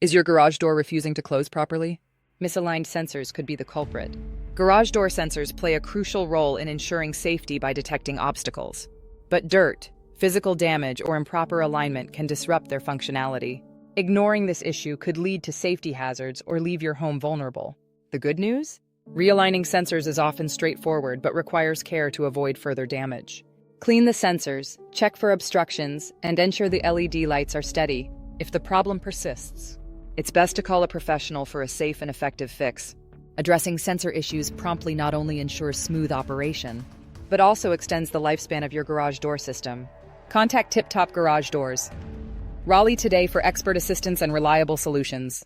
Is your garage door refusing to close properly? Misaligned sensors could be the culprit. Garage door sensors play a crucial role in ensuring safety by detecting obstacles. But dirt, physical damage, or improper alignment can disrupt their functionality. Ignoring this issue could lead to safety hazards or leave your home vulnerable. The good news? Realigning sensors is often straightforward but requires care to avoid further damage. Clean the sensors, check for obstructions, and ensure the LED lights are steady. If the problem persists, it's best to call a professional for a safe and effective fix. Addressing sensor issues promptly not only ensures smooth operation, but also extends the lifespan of your garage door system. Contact Tip Top Garage Doors, Raleigh today for expert assistance and reliable solutions.